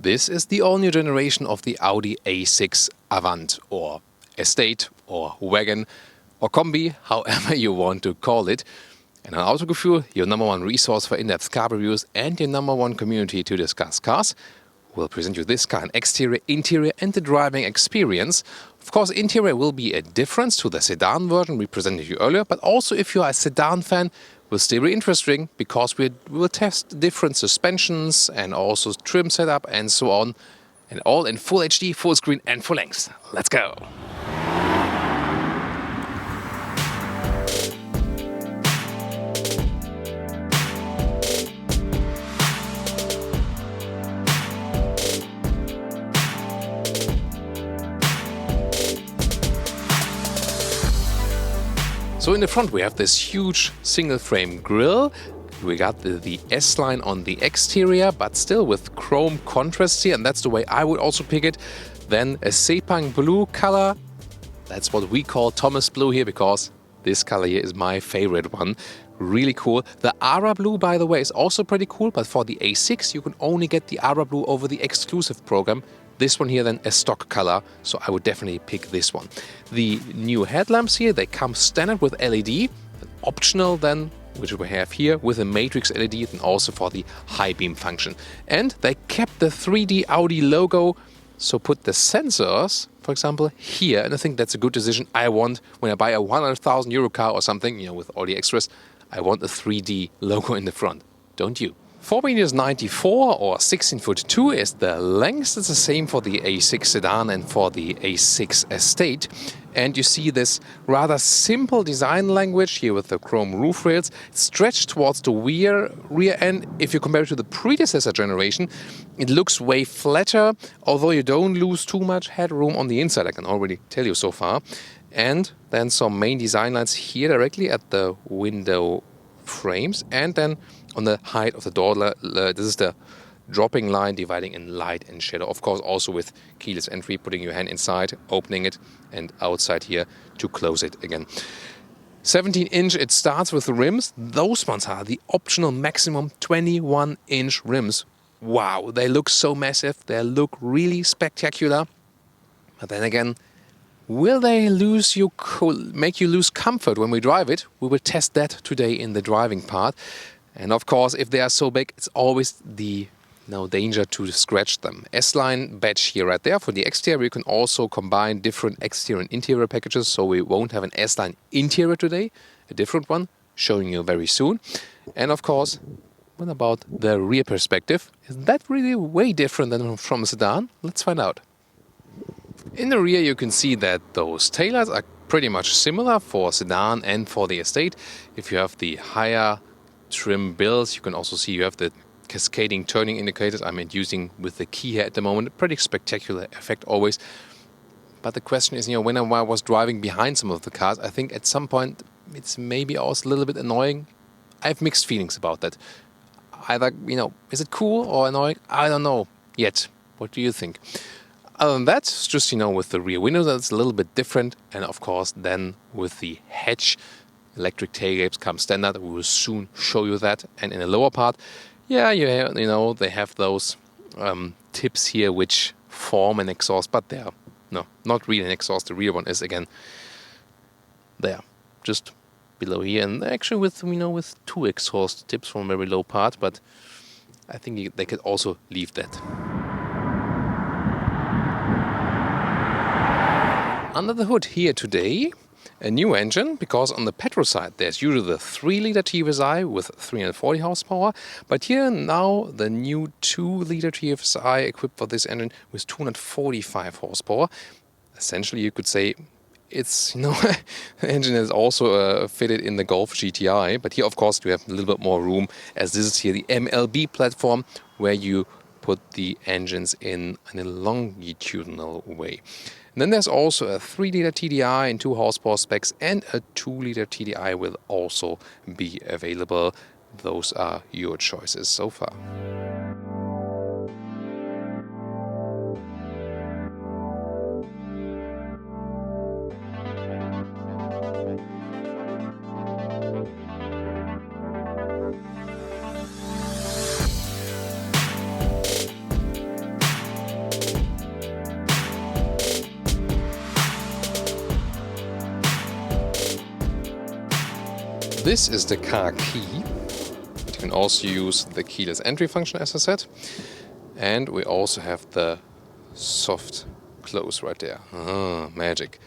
This is the all-new generation of the Audi A6 Avant, or Estate, or Wagon, or Kombi, however you want to call it. And on Autogefühl, your number one resource for in-depth car reviews and your number one community to discuss cars, we'll present you this car in exterior, interior and the driving experience. Of course, interior will be a difference to the sedan version we presented you earlier, but also if you are a sedan fan, will still be interesting because we will test different suspensions and also trim setup and so on. And all in full HD, full screen and full length. Let's go! So in the front we have this huge single frame grille. We got the S-line on the exterior, but still with chrome contrast here, and that's the way I would also pick it. Then a Sepang blue color. That's what we call Thomas blue here, because this color here is my favorite one. Really cool. The Ara blue, by the way, is also pretty cool, but for the A6 you can only get the Ara blue over the exclusive program. This one here then a stock color, so I would definitely pick this one. The new headlamps here, they come standard with LED, optional then, which we have here, with a matrix LED and also for the high beam function. And they kept the 3D Audi logo, so put the sensors, for example, here, and I think that's a good decision. I want, when I buy a 100,000 euro car or something, with all the extras, I want a 3D logo in the front, don't you? 4 meters 94 or 16 foot 2 is the length. It's the same for the A6 sedan and for the A6 Estate. And you see this rather simple design language here with the chrome roof rails stretched towards the rear end. If you compare it to the predecessor generation, it looks way flatter, although you don't lose too much headroom on the inside, I can already tell you so far. And then some main design lines here directly at the window frames, and then on the height of the door, this is the dropping line dividing in light and shadow. Of course, also with keyless entry, putting your hand inside, opening it, and outside here to close it again. 17-inch, it starts with the rims. Those ones are the optional maximum 21-inch rims. Wow, they look so massive. They look really spectacular. But then again, will they make you lose comfort when we drive it? We will test that today in the driving part. And of course, if they are so big, it's always the danger to scratch them. S-line badge here right there. For the exterior, you can also combine different exterior and interior packages, so we won't have an S-line interior today, a different one, showing you very soon. And of course, what about the rear perspective? Is that really way different than from a sedan? Let's find out. In the rear, you can see that those taillights are pretty much similar for sedan and for the Estate. If you have the higher trim bills, you can also see you have the cascading turning indicators I'm using with the key here at the moment. A pretty spectacular effect always. But the question is, when I was driving behind some of the cars, I think at some point it's maybe also a little bit annoying. I have mixed feelings about that. Either, is it cool or annoying? I don't know yet. What do you think? Other than that, it's just, with the rear window, that's a little bit different. And of course, then with the hatch, electric tailgates come standard. We will soon show you that. And in the lower part, they have those tips here which form an exhaust, but they are not really an exhaust. The rear one is again there, just below here, and actually with two exhaust tips from a very low part. But I think they could also leave that. Under the hood here today, a new engine, because on the petrol side there's usually the 3-liter TFSI with 340 horsepower, but here now the new 2-liter TFSI equipped for this engine with 245 horsepower. Essentially you could say it's, the engine is also fitted in the Golf GTI, but here of course you have a little bit more room, as this is here the MLB platform where you put the engines in a longitudinal way. And then there's also a 3-liter TDI in 2 horsepower specs, and a 2-liter TDI will also be available. Those are your choices so far. this is the car key. You can also use the keyless entry function, as I said. And we also have the soft close right there. Magic.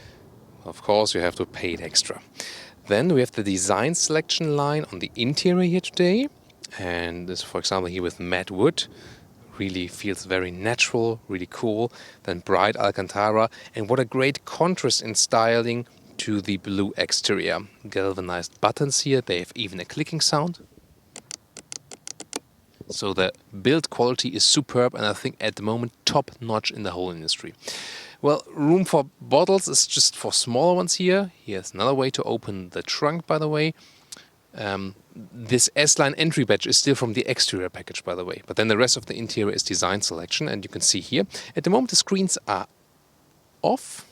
Of course, you have to pay it extra. Then we have the design selection line on the interior here today. And this, for example, here with matte wood. Really feels very natural, really cool. Then bright Alcantara. And what a great contrast in styling to the blue exterior. Galvanized buttons here. They have even a clicking sound. So the build quality is superb, and I think at the moment top notch in the whole industry. Well, room for bottles is just for smaller ones here. Here's another way to open the trunk, by the way. This S-line entry badge is still from the exterior package, by the way. But then the rest of the interior is design selection, and you can see here. At the moment the screens are off.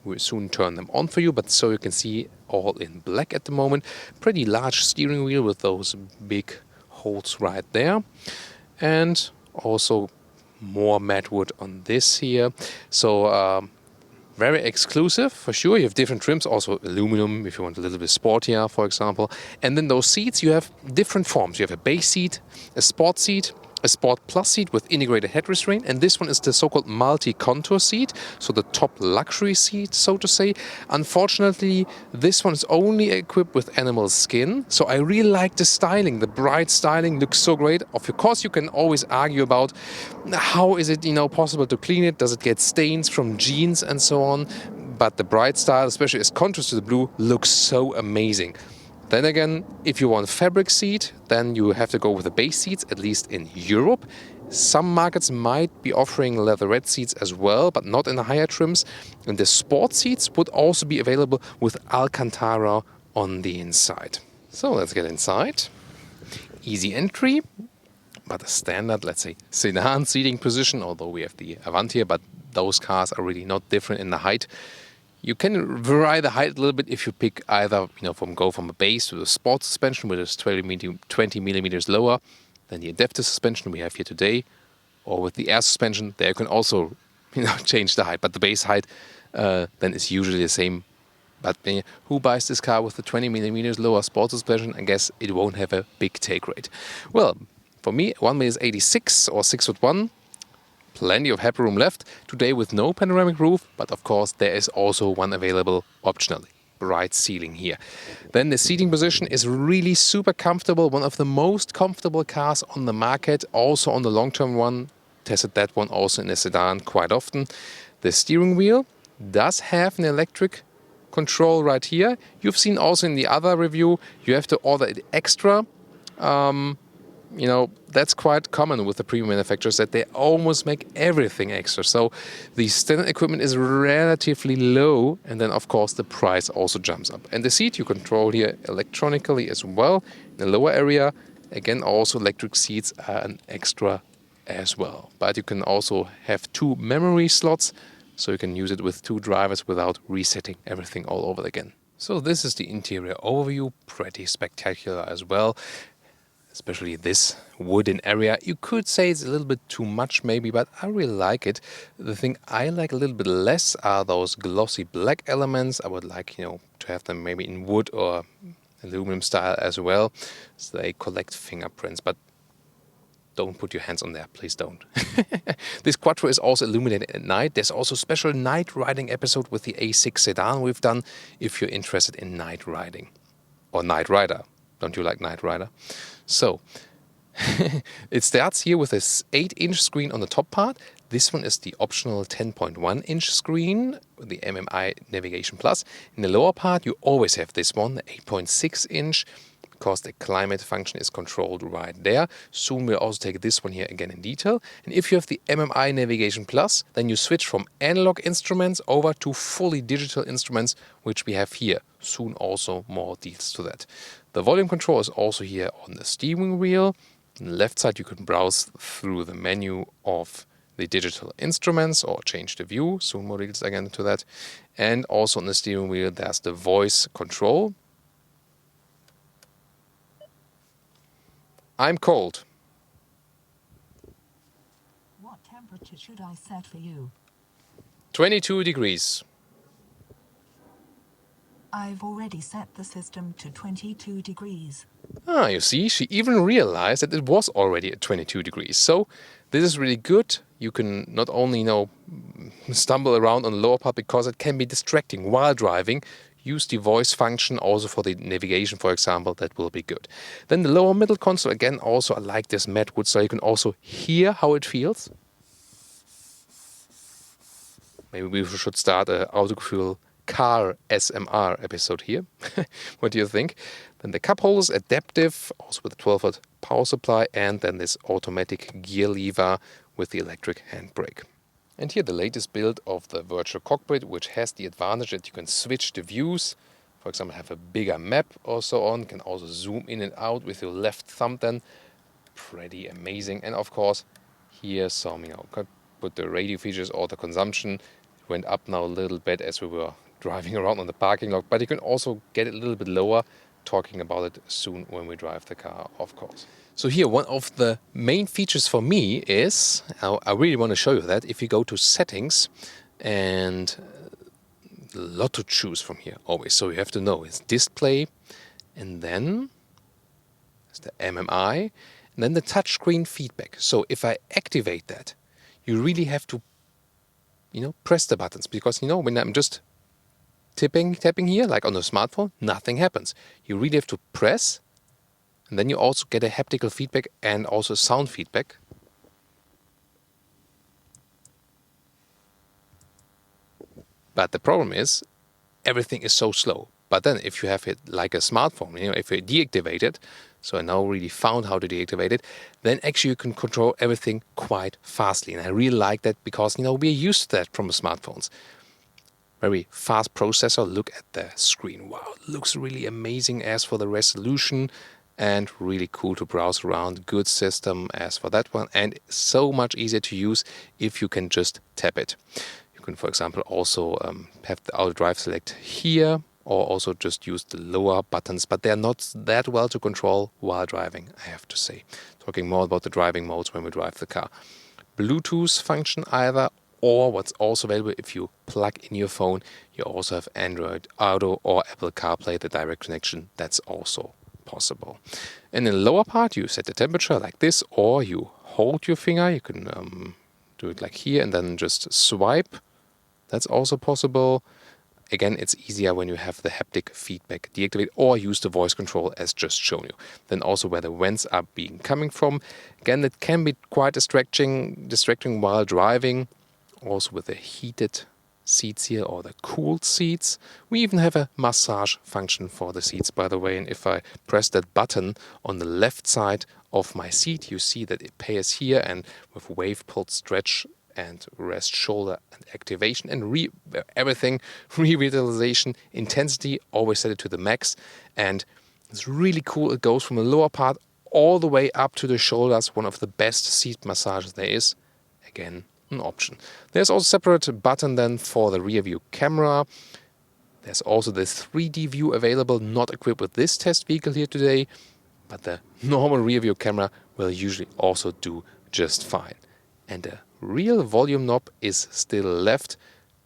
We'll soon turn them on for you, but so you can see all in black at the moment. Pretty large steering wheel with those big holes right there. And also more matte wood on this here. So very exclusive for sure. You have different trims, also aluminum if you want a little bit sportier, for example. And then those seats, you have different forms. You have a base seat, a sport seat, a Sport Plus seat with integrated head restraint, and this one is the so-called multi-contour seat, so the top luxury seat, so to say. Unfortunately, this one is only equipped with animal skin, so I really like the styling. The bright styling looks so great. Of course, you can always argue about how is it, possible to clean it? Does it get stains from jeans and so on? But the bright style, especially as contrast to the blue, looks so amazing. Then again, if you want fabric seat, then you have to go with the base seats, at least in Europe. Some markets might be offering leatherette seats as well, but not in the higher trims. And the sport seats would also be available with Alcantara on the inside. So let's get inside. Easy entry, but a standard, let's say, sedan seating position, although we have the Avant here, but those cars are really not different in the height. You can vary the height a little bit if you pick either, go from a base to the sport suspension, which is 20 millimeters lower than the adaptive suspension we have here today, or with the air suspension. There you can also, change the height, but the base height then is usually the same. But who buys this car with the 20 millimeters lower sport suspension? I guess it won't have a big take rate. Well, for me, 1.86 m or 6'1". Plenty of headroom left today with no panoramic roof, but of course there is also one available optionally. Bright ceiling here. Then the seating position is really super comfortable, one of the most comfortable cars on the market, also on the long-term one. Tested that one also in a sedan quite often. The steering wheel does have an electric control right here. You've seen also in the other review, you have to order it extra. That's quite common with the premium manufacturers, that they almost make everything extra. So the standard equipment is relatively low, and then of course the price also jumps up. And the seat you control here electronically as well. In the lower area, again, also electric seats are an extra as well. But you can also have 2 memory slots, so you can use it with 2 drivers without resetting everything all over again. So this is the interior overview, pretty spectacular as well. Especially this wooden area. You could say it's a little bit too much maybe, but I really like it. The thing I like a little bit less are those glossy black elements. I would like, to have them maybe in wood or aluminum style as well, so they collect fingerprints. But don't put your hands on there, please don't. This Quattro is also illuminated at night. There's also a special night riding episode with the A6 sedan we've done if you're interested in night riding. Or Night Rider. Don't you like Night Rider? So, it starts here with this 8-inch screen on the top part. This one is the optional 10.1-inch screen, the MMI Navigation Plus. In the lower part, you always have this one, the 8.6-inch, because the climate function is controlled right there. Soon we'll also take this one here again in detail. And if you have the MMI Navigation Plus, then you switch from analog instruments over to fully digital instruments, which we have here. Soon also more details to that. The volume control is also here on the steering wheel. On the left side, you can browse through the menu of the digital instruments or change the view. Soon more details again to that. And also on the steering wheel, there's the voice control. I'm cold. What temperature should I set for you? 22 degrees. I've already set the system to 22 degrees. Ah, you see, she even realized that it was already at 22 degrees. So this is really good. You can not only, stumble around on the lower part because it can be distracting while driving. Use the voice function also for the navigation, for example. That will be good. Then the lower middle console, again, also I like this matte wood, so you can also hear how it feels. Maybe we should start a Autogefühl car SMR episode here. What do you think? Then the cup holders, adaptive, also with a 12-volt power supply, and then this automatic gear lever with the electric handbrake. And here the latest build of the virtual cockpit, which has the advantage that you can switch the views. For example, have a bigger map or so on. You can also zoom in and out with your left thumb then. Pretty amazing. And of course, here some, put the radio features or the consumption. It went up now a little bit as we were driving around on the parking lot. But you can also get it a little bit lower, talking about it soon when we drive the car, of course. So here, one of the main features for me is, I really want to show you that, if you go to settings, and a lot to choose from here always. So you have to know, it's display, and then it's the MMI, and then the touchscreen feedback. So if I activate that, you really have to, press the buttons, because, when I'm just tapping here, like on a smartphone, nothing happens. You really have to press. And then you also get a haptical feedback and also sound feedback. But the problem is, everything is so slow. But then if you have it like a smartphone, if you deactivate it, so I now really found how to deactivate it, then actually you can control everything quite fastly. And I really like that because, we're used to that from the smartphones. Very fast processor. Look at the screen. Wow, it looks really amazing as for the resolution. And really cool to browse around. Good system as for that one. And so much easier to use if you can just tap it. You can, for example, also have the auto drive select here, or also just use the lower buttons. But they're not that well to control while driving, I have to say. Talking more about the driving modes when we drive the car. Bluetooth function either, or what's also available if you plug in your phone, you also have Android Auto or Apple CarPlay, the direct connection. That's also possible. And in the lower part, you set the temperature like this, or you hold your finger. You can do it like here and then just swipe. That's also possible. Again, it's easier when you have the haptic feedback deactivated, or use the voice control as just shown you. Then also where the vents are coming from. Again, it can be quite distracting while driving. Also with the heated seats here, or the cooled seats. We even have a massage function for the seats, by the way. And if I press that button on the left side of my seat, you see that it appears here, and with wave pulled stretch and rest shoulder and activation and everything, revitalization, intensity, always set it to the max. And it's really cool. It goes from the lower part all the way up to the shoulders. One of the best seat massages there is. Again, an option. There's also a separate button then for the rear view camera. There's also the 3D view available, not equipped with this test vehicle here today, but the normal rear view camera will usually also do just fine. And the real volume knob is still left,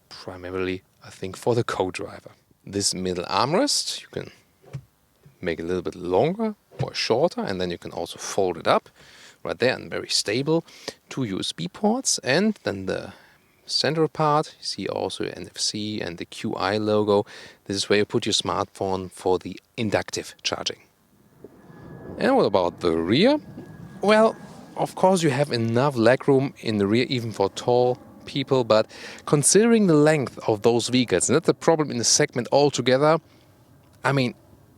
primarily, I think, for the co-driver. This middle armrest, you can make it a little bit longer or shorter, and then you can also fold it up. Right there, and very stable. 2 USB ports, and then the center part, you see also NFC and the QI logo. This is where you put your smartphone for the inductive charging. And what about the rear? Well, of course you have enough legroom in the rear even for tall people, but considering the length of those vehicles, and that's a problem in the segment altogether, I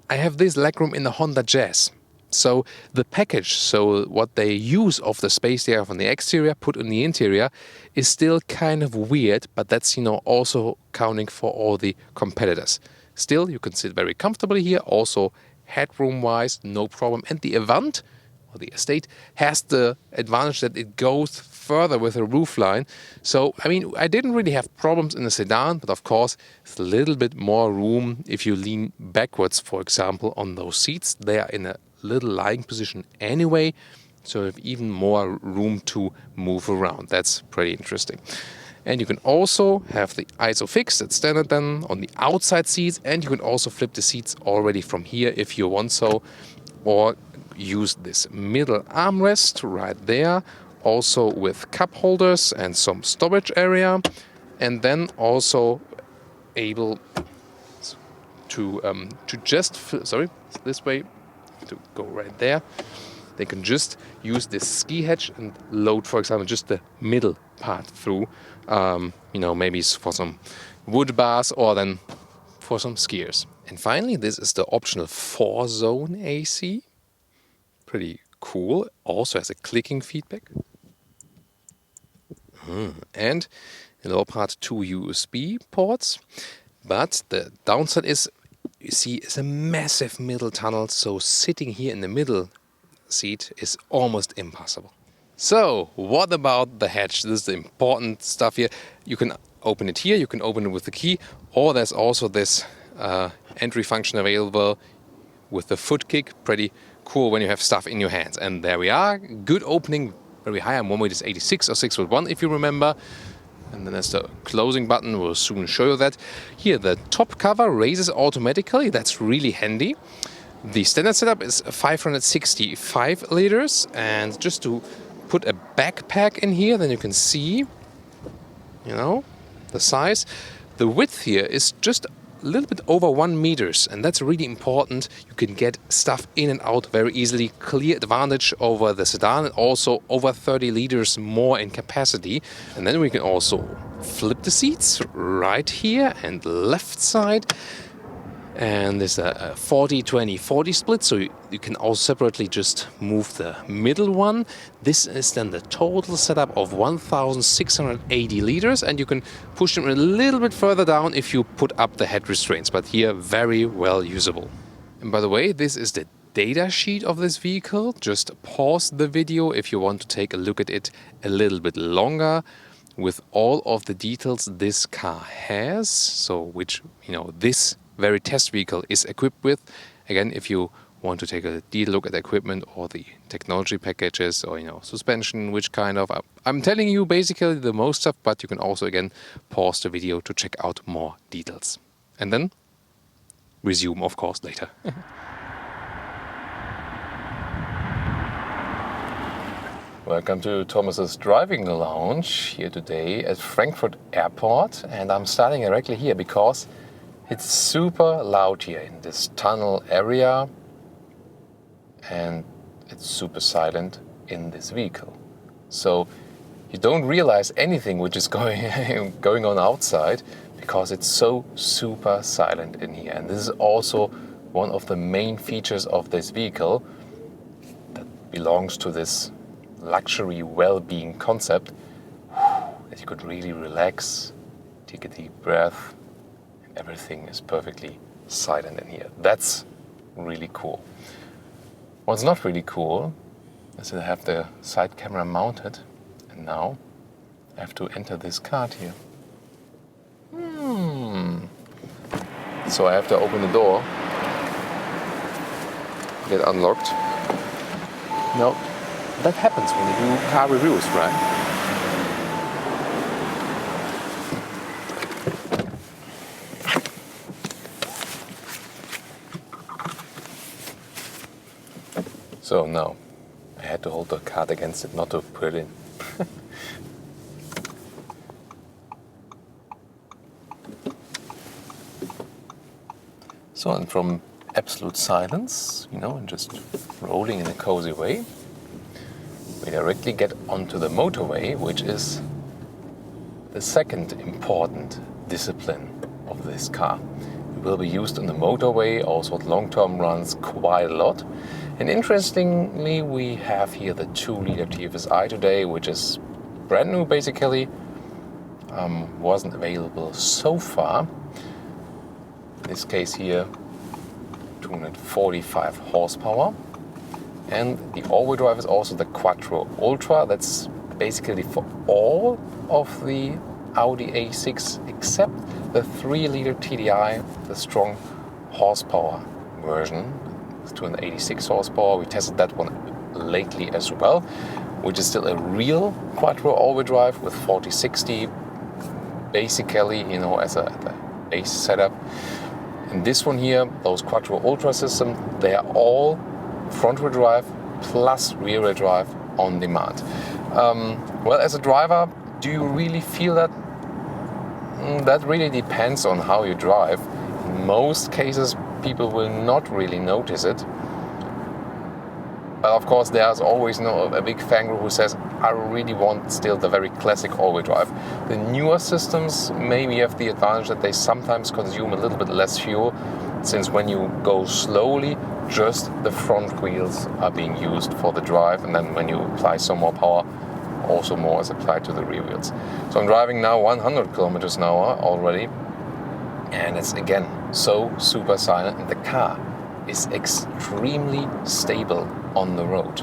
have this legroom in the Honda Jazz. So the package, so what they use of the space they have on the exterior, put on the interior, is still kind of weird, but that's, also counting for all the competitors. Still, you can sit very comfortably here, also headroom-wise, no problem. And the Avant, or the Estate, has the advantage that it goes further with a roofline. So, I didn't really have problems in the sedan, but of course, it's a little bit more room if you lean backwards, for example, on those seats. They are in a little lying position anyway, so you have even more room to move around. That's pretty interesting. And you can also have the ISOFIX, that's standard then, on the outside seats, and you can also flip the seats already from here if you want so, or use this middle armrest right there, also with cup holders and some storage area, and then also able to just, sorry, this way, to go right there. They can just use this ski hatch and load, for example, just the middle part through, you know, maybe for some wood bars or then for some skiers. And finally, this is the optional 4-zone AC. Pretty cool. Also has a clicking feedback. And in the lower part, 2 USB ports. But the downside is, you see, it's a massive middle tunnel. So sitting here in the middle seat is almost impossible. So what about the hatch? This is the important stuff here. You can open it here, you can open it with the key, or there's also this entry function available with the foot kick. Pretty cool when you have stuff in your hands. And there we are. Good opening, very high. I'm 1m86 or 6'1" if you remember. And then there's the closing button. We'll soon show you that. Here, the top cover raises automatically. That's really handy. The standard setup is 565 liters, and just to put a backpack in here, then you can see, you know, the size. The width here is just a little bit over 1 meters, and that's really important. You can get stuff in and out very easily. Clear advantage over the sedan, and also over 30 liters more in capacity. And then we can also flip the seats right here and left side. And there's a 40-20-40 split, so you can also separately just move the middle one. This is then the total setup of 1,680 liters, and you can push them a little bit further down if you put up the head restraints, but here very well usable. And by the way, this is the data sheet of this vehicle. Just pause the video if you want to take a look at it a little bit longer, with all of the details this car has, so which, you know, this very test vehicle is equipped with. Again, if you want to take a detailed look at the equipment or the technology packages or, you know, suspension, which kind of, I'm telling you basically the most stuff, but you can also again pause the video to check out more details. And then resume, of course, later. Welcome to Thomas's driving lounge here today at Frankfurt Airport, and I'm starting directly here because it's super loud here in this tunnel area, and it's super silent in this vehicle. So you don't realize anything which is going on outside because it's so super silent in here. And this is also one of the main features of this vehicle that belongs to this luxury well-being concept, that you could really relax, take a deep breath. Everything is perfectly silent in here. That's really cool. What's not really cool is that I have the side camera mounted, and now I have to enter this card here. So I have to open the door, get unlocked. No, that happens when you do car reviews, right? So now, I had to hold the card against it, not to put it in. So, and from absolute silence, you know, and just rolling in a cozy way, we directly get onto the motorway, which is the second important discipline of this car. It will be used on the motorway, also at long-term runs, quite a lot. And interestingly, we have here the 2-liter TFSI today, which is brand new basically. Wasn't available so far. In this case here, 245 horsepower. And the all-wheel drive is also the Quattro Ultra. That's basically for all of the Audi A6 except the 3-liter TDI, the strong horsepower version. 286 horsepower. We tested that one lately as well, which is still a real Quattro all-wheel drive with 40/60 basically, you know, as a base setup. And this one here, those Quattro Ultra systems, they are all front-wheel drive plus rear-wheel drive on demand. Well, as a driver, do you really feel that? That really depends on how you drive. In most cases, people will not really notice it. But of course, there's always a big fan group who says, I really want still the very classic all-wheel drive. The newer systems maybe have the advantage that they sometimes consume a little bit less fuel, since when you go slowly, just the front wheels are being used for the drive, and then when you apply some more power, also more is applied to the rear wheels. So I'm driving now 100 kilometers an hour already, and it's again so super silent, and the car is extremely stable on the road.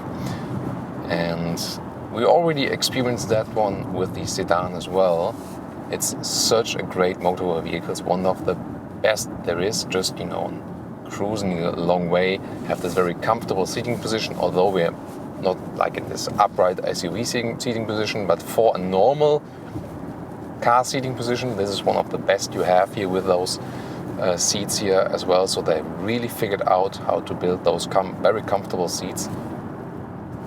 And we already experienced that one with the sedan as well. It's such a great motorway vehicle. It's one of the best there is, just, you know, cruising a long way, have this very comfortable seating position, although we're not like in this upright SUV seating position, but for a normal car seating position, this is one of the best you have here with those seats here as well. So they really figured out how to build those very comfortable seats,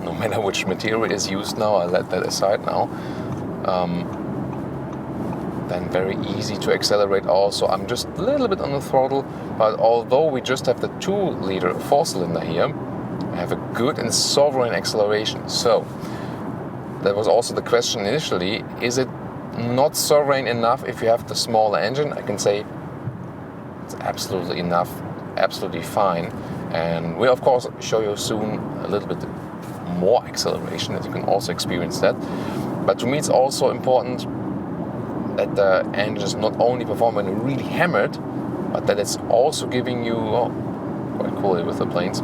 no matter which material is used now. I'll let that aside now. Then very easy to accelerate also. I'm just a little bit on the throttle, but although we just have the 2-liter 4-cylinder here, I have a good and sovereign acceleration. So that was also the question initially, is it not sovereign enough if you have the smaller engine? I can say it's absolutely enough, absolutely fine. And we'll of course show you soon a little bit more acceleration, that you can also experience that. But to me it's also important that the engine is not only performing when really hammered, but that it's also giving you, quite cool with the planes,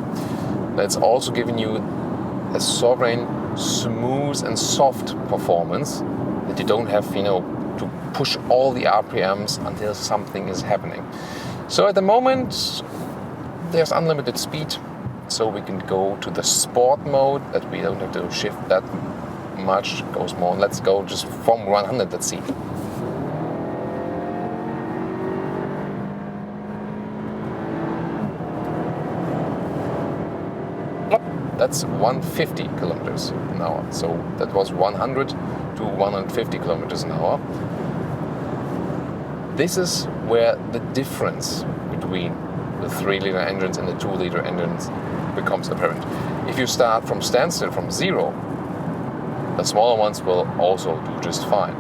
that's also giving you a sovereign, smooth and soft performance, that you don't have, you know, to push all the RPMs until something is happening. So at the moment there's unlimited speed, so we can go to the sport mode, that we don't have to shift that much, it goes more. Let's go just from 100, let's see. That's 150 kilometers an hour. So that was 100 to 150 kilometers an hour. This is where the difference between the 3-liter engines and the 2-liter engines becomes apparent. If you start from standstill, from zero, the smaller ones will also do just fine.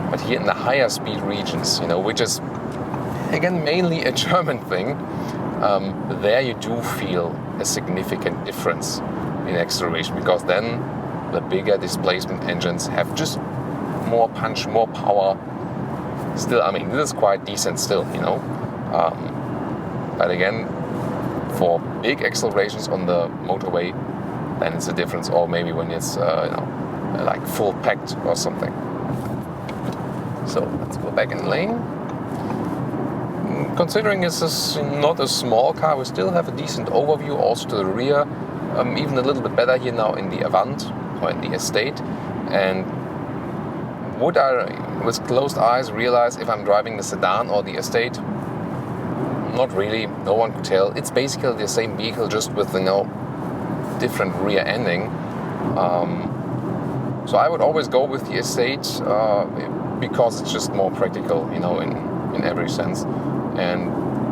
But here in the higher speed regions, you know, which is again mainly a German thing, there you do feel a significant difference in acceleration, because then the bigger displacement engines have just more punch, more power. Still, I mean, this is quite decent still, you know. But again, for big accelerations on the motorway, then it's a difference, or maybe when it's you know, like full packed or something. So let's go back in lane. Considering this is not a small car, we still have a decent overview also to the rear, even a little bit better here now in the Avant or in the Estate. And would I, with closed eyes, realize if I'm driving the sedan or the Estate? Not really, no one could tell. It's basically the same vehicle, just with, you know, different rear ending. So I would always go with the Estate because it's just more practical, you know, in every sense. And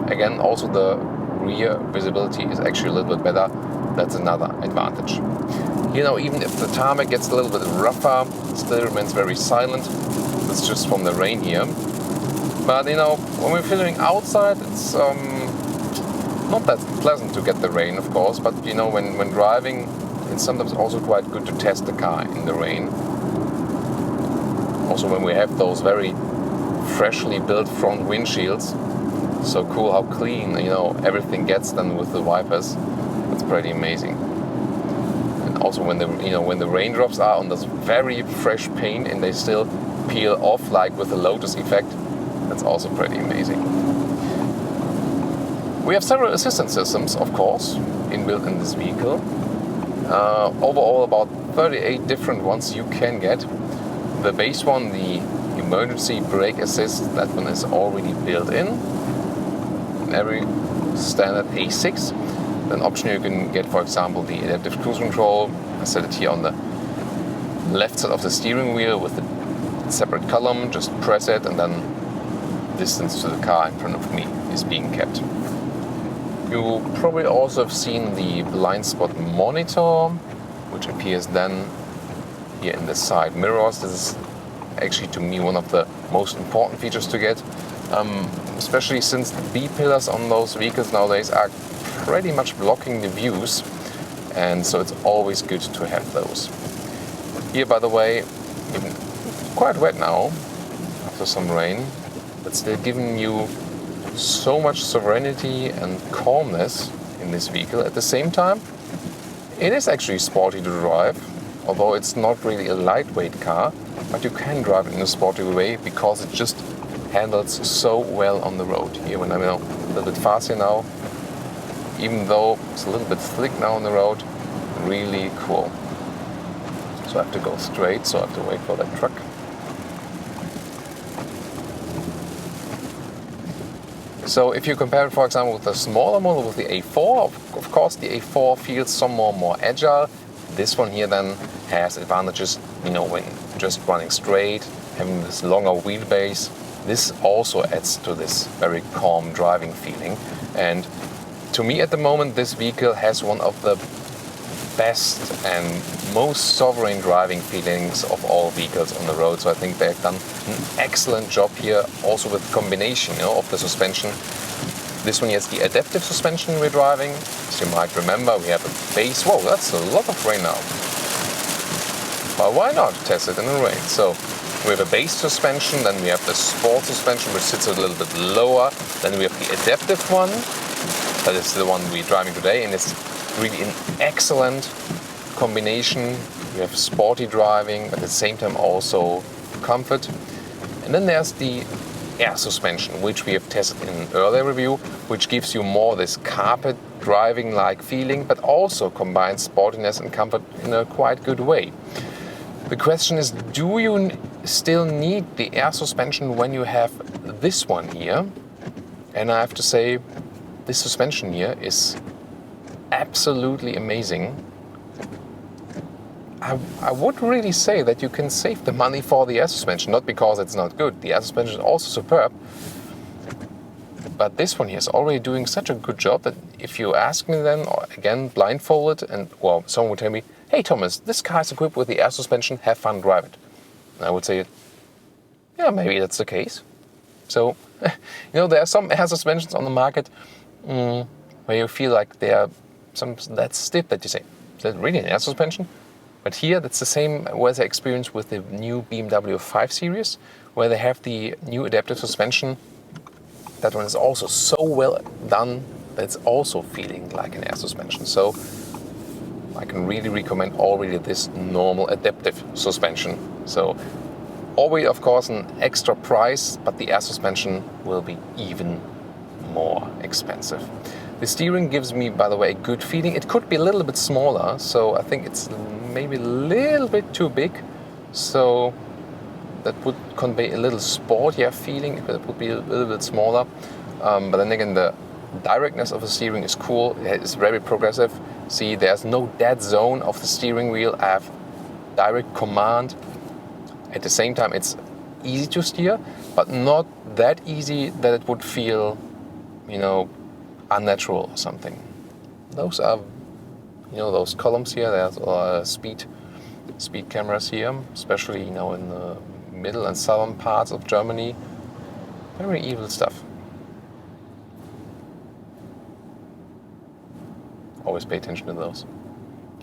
again, also the rear visibility is actually a little bit better. That's another advantage. You know, even if the tarmac gets a little bit rougher, it still remains very silent. That's just from the rain here. But you know, when we're filming outside, it's not that pleasant to get the rain, of course. But you know, when driving, it's sometimes also quite good to test the car in the rain. Also, when we have those very freshly built front windshields, so cool how clean, you know, everything gets done with the wipers. That's pretty amazing. And also when the raindrops are on this very fresh paint and they still peel off like with the Lotus effect, that's also pretty amazing. We have several assistance systems, of course, inbuilt in this vehicle. Overall about 38 different ones you can get. The base one, the emergency brake assist, that one is already built in every standard A6. An option you can get, for example, the adaptive cruise control. I set it here on the left side of the steering wheel with a separate column. Just press it and then distance to the car in front of me is being kept. You probably also have seen the blind spot monitor, which appears then here in the side mirrors. This is actually, to me, one of the most important features to get, especially since the B-pillars on those vehicles nowadays are pretty much blocking the views, and so it's always good to have those. Here, by the way, even quite wet now after some rain, but still giving you so much serenity and calmness in this vehicle. At the same time, it is actually sporty to drive, although it's not really a lightweight car, but you can drive it in a sporty way because it just handles so well on the road. Here, when I'm a little bit faster now, even though it's a little bit slick now on the road, really cool. So I have to go straight, so I have to wait for that truck. So if you compare it, for example, with the smaller model, with the A4, of course the A4 feels some more agile. This one here then has advantages, when just running straight, having this longer wheelbase. This also adds to this very calm driving feeling. And to me at the moment, this vehicle has one of the best and most sovereign driving feelings of all vehicles on the road. So I think they've done an excellent job here, also with combination of the suspension. This one is the adaptive suspension we're driving. As you might remember, we have a base. Whoa, that's a lot of rain now. Well, why not test it in the rain? So we have a base suspension, then we have the sport suspension, which sits a little bit lower. Then we have the adaptive one. That is the one we're driving today, and it's really an excellent combination. We have sporty driving, but at the same time also comfort. And then there's the air suspension, which we have tested in an earlier review, which gives you more this carpet driving like feeling, but also combines sportiness and comfort in a quite good way. The question is, do you still need the air suspension when you have this one here? And I have to say, this suspension here is absolutely amazing. I would really say that you can save the money for the air suspension, not because it's not good. The air suspension is also superb. But this one here is already doing such a good job that if you ask me then, or again, blindfolded, and someone would tell me, hey Thomas, this car is equipped with the air suspension, have fun, drive it. And I would say, yeah, maybe that's the case. So, there are some air suspensions on the market where you feel like they are that's stiff, that you say, is that really an air suspension? But here, that's the same weather experience with the new BMW 5 Series, where they have the new adaptive suspension. That one is also so well done that it's also feeling like an air suspension. So I can really recommend already this normal adaptive suspension. So already, of course, an extra price, but the air suspension will be even more expensive. The steering gives me, by the way, a good feeling. It could be a little bit smaller, so I think it's maybe a little bit too big. So that would convey a little sportier feeling if it would be a little bit smaller. But then again, the directness of the steering is cool. It's very progressive. See, there's no dead zone of the steering wheel. I have direct command. At the same time, it's easy to steer, but not that easy that it would feel, unnatural or something. Those are, those columns here. There's speed cameras here, especially in the middle and southern parts of Germany. Very evil stuff. Always pay attention to those.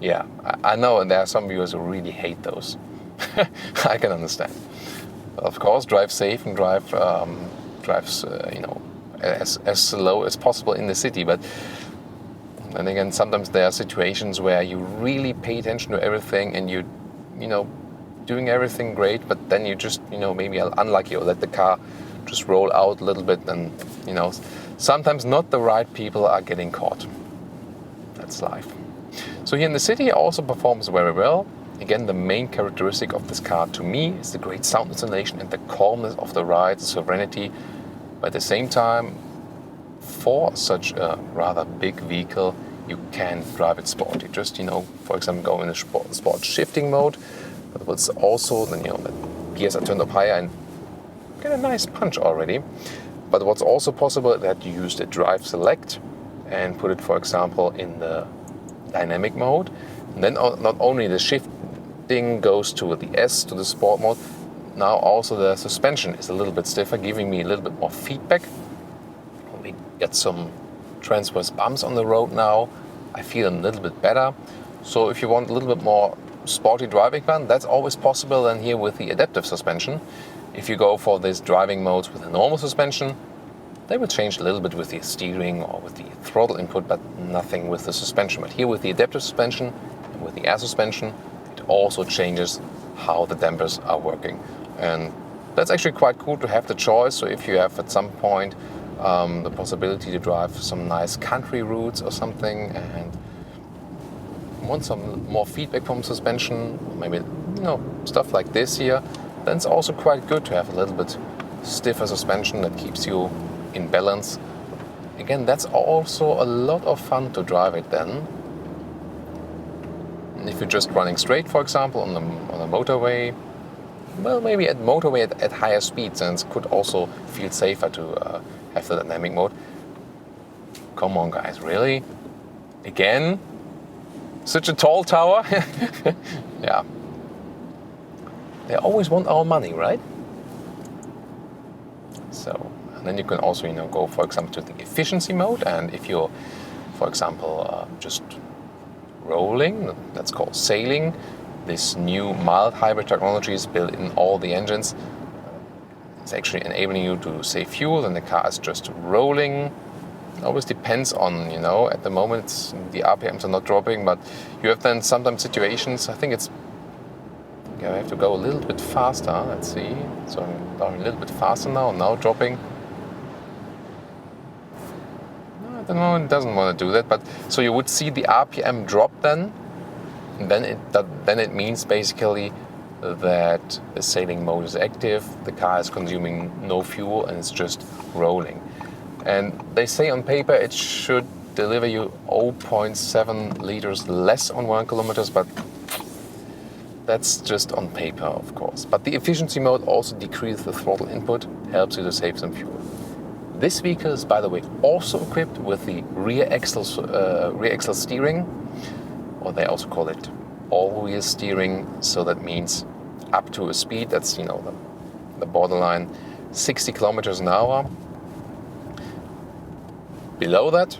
Yeah, I know, and there are some viewers who really hate those. I can understand. Of course, drive safe and drive as slow as possible in the city. But then again, sometimes there are situations where you really pay attention to everything and you doing everything great, but then you just maybe are unlucky or let the car just roll out a little bit, and sometimes not the right people are getting caught. That's life. So here in the city, it also performs very well. Again, the main characteristic of this car to me is the great sound insulation and the calmness of the ride, the serenity. But at the same time, for such a rather big vehicle, you can drive it sporty. Just, for example, go in a sport shifting mode. But what's also, then, the gears are turned up higher and get a nice punch already. But what's also possible is that you use the drive select and put it, for example, in the dynamic mode. And then not only the shifting goes to the S, to the sport mode, now also the suspension is a little bit stiffer, giving me a little bit more feedback. We get some transverse bumps on the road now. I feel a little bit better. So if you want a little bit more sporty driving fun, that's always possible then here with the adaptive suspension. If you go for these driving modes with a normal suspension, they will change a little bit with the steering or with the throttle input, but nothing with the suspension. But here with the adaptive suspension and with the air suspension, it also changes how the dampers are working. And that's actually quite cool to have the choice. So if you have at some point the possibility to drive some nice country routes or something and want some more feedback from suspension, maybe stuff like this here, then it's also quite good to have a little bit stiffer suspension that keeps you in balance. Again, that's also a lot of fun to drive it then. And if you're just running straight, for example, on a motorway, well, maybe at motorway at higher speeds, and it could also feel safer to have the dynamic mode. Come on, guys, really? Again? Such a tall tower? Yeah. They always want our money, right? So, and then you can also, go, for example, to the efficiency mode. And if you're, for example, just rolling, that's called sailing. This new mild hybrid technology is built in all the engines. It's actually enabling you to save fuel, and the car is just rolling. It always depends on, at the moment the RPMs are not dropping, but you have then sometimes situations, I think I have to go a little bit faster. Let's see. So I'm going a little bit faster now dropping. No, at the moment it doesn't want to do that, but so you would see the RPM drop then. And then it means basically that the sailing mode is active, the car is consuming no fuel, and it's just rolling. And they say on paper it should deliver you 0.7 liters less on 1 kilometers, but that's just on paper, of course. But the efficiency mode also decreases the throttle input, helps you to save some fuel. This vehicle is, by the way, also equipped with the rear axle steering, or they also call it all-wheel steering. So that means up to a speed that's the borderline 60 kilometers an hour. Below that,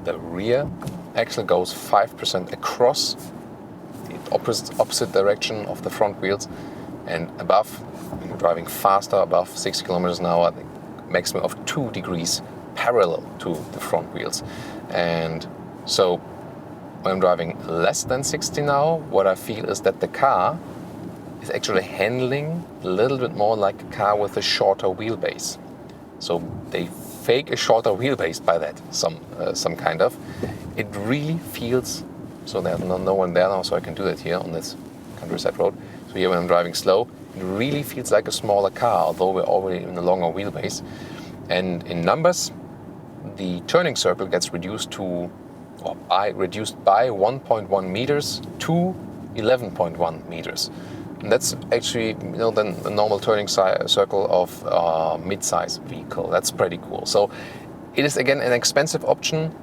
the rear axle goes 5% across the opposite direction of the front wheels, and above, when you're driving faster, above 60 kilometers an hour, the maximum of 2 degrees parallel to the front wheels. And so when I'm driving less than 60 now, what I feel is that the car is actually handling a little bit more like a car with a shorter wheelbase. So they fake a shorter wheelbase by that, some kind of. It really feels, so there's no one there now, so I can do that here on this countryside road. So here when I'm driving slow, it really feels like a smaller car, although we're already in a longer wheelbase. And in numbers, the turning circle gets reduced by 1.1 meters to 11.1 meters. And that's actually, then the normal turning circle of a mid-size vehicle. That's pretty cool. So it is, again, an expensive option,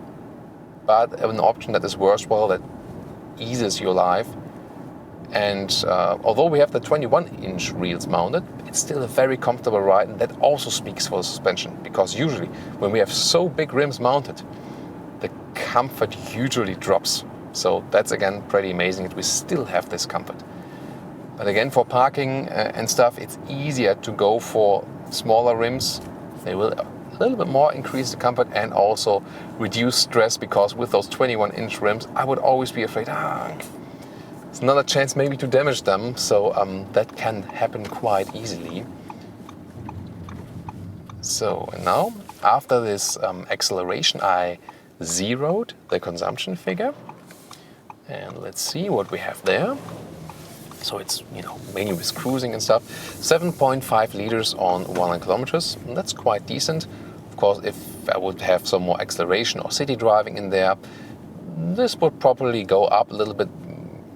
but an option that is worthwhile, that eases your life. And although we have the 21-inch wheels mounted, it's still a very comfortable ride, and that also speaks for the suspension, because usually when we have so big rims mounted, the comfort usually drops. So that's, again, pretty amazing that we still have this comfort. But again, for parking and stuff, it's easier to go for smaller rims. They will a little bit more increase the comfort and also reduce stress, because with those 21-inch rims, I would always be afraid, it's another chance maybe to damage them. So that can happen quite easily. So now, after this acceleration, I zeroed the consumption figure. And let's see what we have there. So it's, mainly with cruising and stuff. 7.5 liters on 100 kilometers. And that's quite decent. Of course, if I would have some more acceleration or city driving in there, this would probably go up a little bit.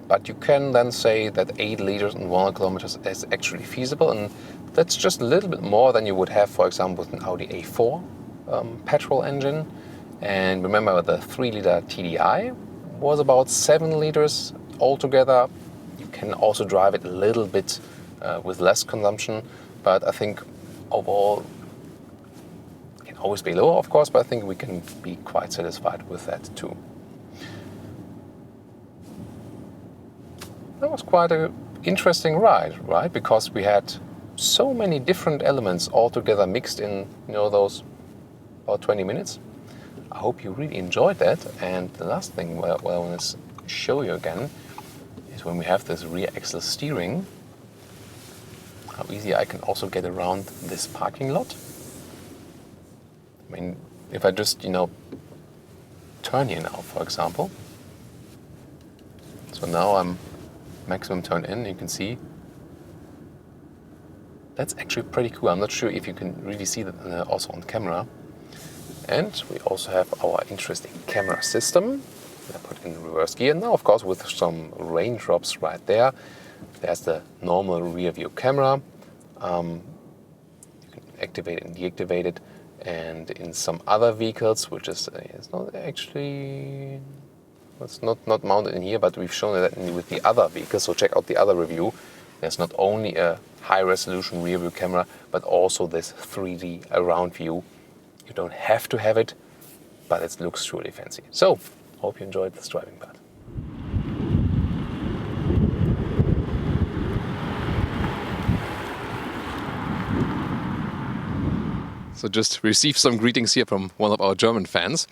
But you can then say that 8 liters and 100 kilometers is actually feasible. And that's just a little bit more than you would have, for example, with an Audi A4 petrol engine. And remember, the 3-liter TDI was about 7 liters altogether. You can also drive it a little bit with less consumption, but I think overall it can always be lower, of course, but I think we can be quite satisfied with that too. That was quite an interesting ride, right? Because we had so many different elements all together mixed in, those about 20 minutes. I hope you really enjoyed that. And the last thing I want to show you again is when we have this rear axle steering, how easy I can also get around this parking lot. I mean, if I just, turn here now, for example. So now I'm maximum turn in, you can see. That's actually pretty cool. I'm not sure if you can really see that also on camera. And we also have our interesting camera system. I put in reverse gear now, of course, with some raindrops right there. There's the normal rear view camera. You can activate it and deactivate it. And in some other vehicles, which is it's not actually, it's not mounted in here, but we've shown that with the other vehicles. So check out the other review. There's not only a high resolution rear view camera, but also this 3D around view. You don't have to have it, but it looks truly fancy. So, hope you enjoyed this driving part. So just received some greetings here from one of our German fans.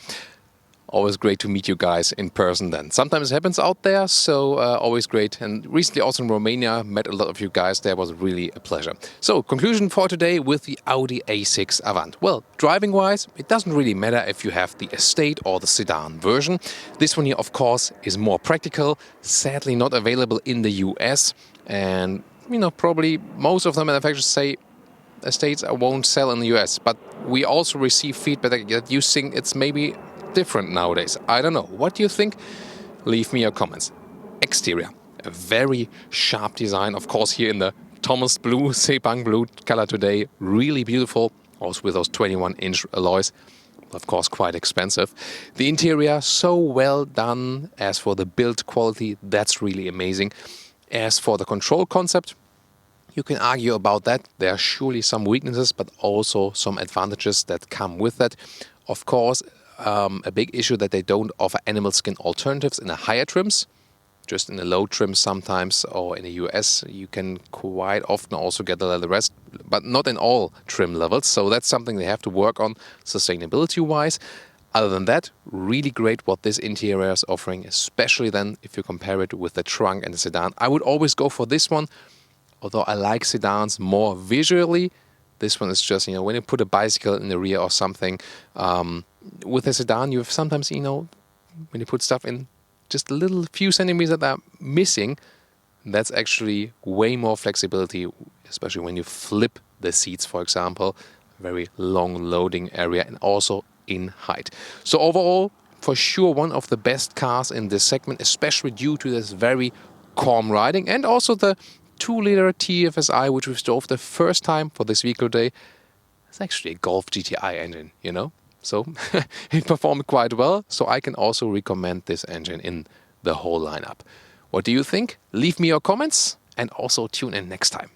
Always great to meet you guys in person then. Sometimes it happens out there, so always great. And recently also in Romania, met a lot of you guys there, was really a pleasure. So conclusion for today with the Audi A6 Avant. Well, driving-wise, it doesn't really matter if you have the estate or the sedan version. This one here, of course, is more practical. Sadly not available in the US. And, probably most of the manufacturers say estates won't sell in the US. But we also receive feedback that you think it's maybe different nowadays. I don't know. What do you think? Leave me your comments. Exterior, a very sharp design, of course, here in the Thomas blue, Sepang blue color today. Really beautiful, also with those 21-inch alloys. Of course, quite expensive. The interior, so well done. As for the build quality, that's really amazing. As for the control concept, you can argue about that. There are surely some weaknesses, but also some advantages that come with that. Of course, a big issue that they don't offer animal skin alternatives in the higher trims. Just in the low trims sometimes, or in the US, you can quite often also get the leather rest, but not in all trim levels. So that's something they have to work on sustainability-wise. Other than that, really great what this interior is offering, especially then if you compare it with the trunk and the sedan. I would always go for this one, although I like sedans more visually. This one is just, when you put a bicycle in the rear or something, with a sedan, you have sometimes, when you put stuff in, just a little few centimeters that are missing. That's actually way more flexibility, especially when you flip the seats, for example. Very long loading area and also in height. So overall, for sure, one of the best cars in this segment, especially due to this very calm riding and also the 2-liter TFSI, which we drove the first time for this vehicle day. It's actually a Golf GTI engine, So it performed quite well. So I can also recommend this engine in the whole lineup. What do you think? Leave me your comments and also tune in next time.